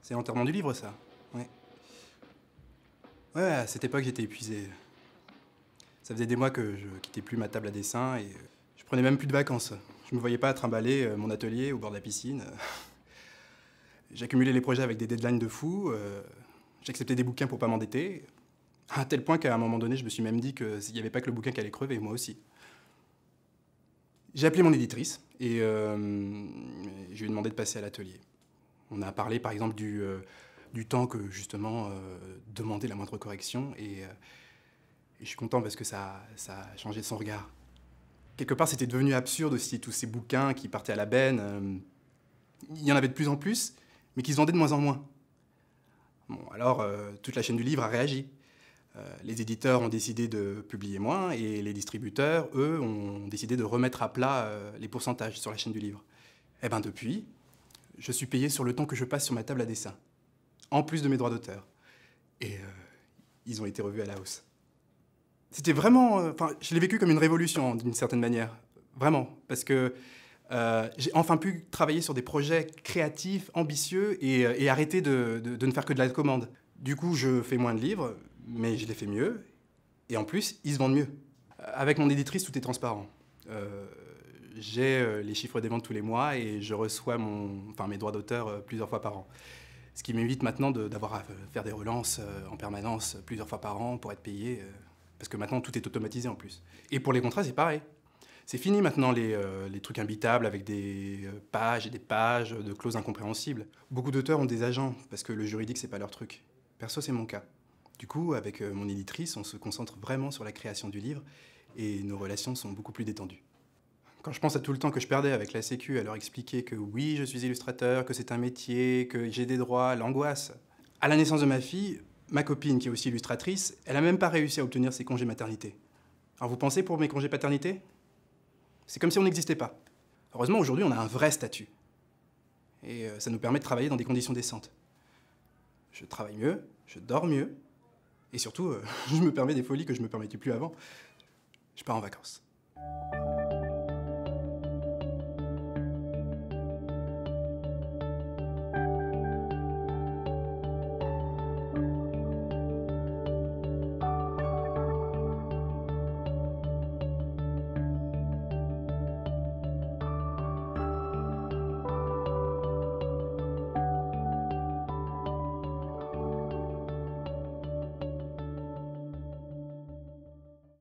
C'est l'enterrement du livre, ça. Ouais. Ouais, à cette époque, j'étais épuisé. Ça faisait des mois que je quittais plus ma table à dessin et je prenais même plus de vacances. Je me voyais pas trimballer mon atelier au bord de la piscine. J'accumulais les projets avec des deadlines de fou. J'acceptais des bouquins pour pas m'endetter. À tel point qu'à un moment donné, je me suis même dit qu'il n'y avait pas que le bouquin qui allait crever, moi aussi. J'ai appelé mon éditrice et je lui ai demandé de passer à l'atelier. On a parlé par exemple du temps que justement demandait la moindre correction et je suis content parce que ça a changé son regard. Quelque part, c'était devenu absurde aussi, tous ces bouquins qui partaient à la benne. Il y en avait de plus en plus, mais qui se vendaient de moins en moins. Bon, alors, toute la chaîne du livre a réagi. Les éditeurs ont décidé de publier moins et les distributeurs, eux, ont décidé de remettre à plat les pourcentages sur la chaîne du livre. Et bien depuis, je suis payé sur le temps que je passe sur ma table à dessin, en plus de mes droits d'auteur. Et ils ont été revus à la hausse. C'était vraiment... Enfin, je l'ai vécu comme une révolution, d'une certaine manière. Vraiment. Parce que j'ai enfin pu travailler sur des projets créatifs, ambitieux, et arrêter de ne faire que de la commande. Du coup, je fais moins de livres, mais je les fais mieux. Et en plus, ils se vendent mieux. Avec mon éditrice, tout est transparent. J'ai les chiffres des ventes tous les mois et je reçois mes droits d'auteur plusieurs fois par an. Ce qui m'évite maintenant d'avoir à faire des relances en permanence plusieurs fois par an pour être payé. Parce que maintenant, tout est automatisé en plus. Et pour les contrats, c'est pareil. C'est fini maintenant les trucs imbitables avec des pages et des pages de clauses incompréhensibles. Beaucoup d'auteurs ont des agents parce que le juridique, c'est pas leur truc. Perso, c'est mon cas. Du coup, avec mon éditrice, on se concentre vraiment sur la création du livre et nos relations sont beaucoup plus détendues. Quand je pense à tout le temps que je perdais avec la Sécu à leur expliquer que oui, je suis illustrateur, que c'est un métier, que j'ai des droits, l'angoisse. À la naissance de ma fille, ma copine, qui est aussi illustratrice, elle a même pas réussi à obtenir ses congés maternité. Alors vous pensez pour mes congés paternité? C'est comme si on n'existait pas. Heureusement, aujourd'hui, on a un vrai statut. Et ça nous permet de travailler dans des conditions décentes. Je travaille mieux, je dors mieux, et surtout, je me permets des folies que je me permettais plus avant. Je pars en vacances.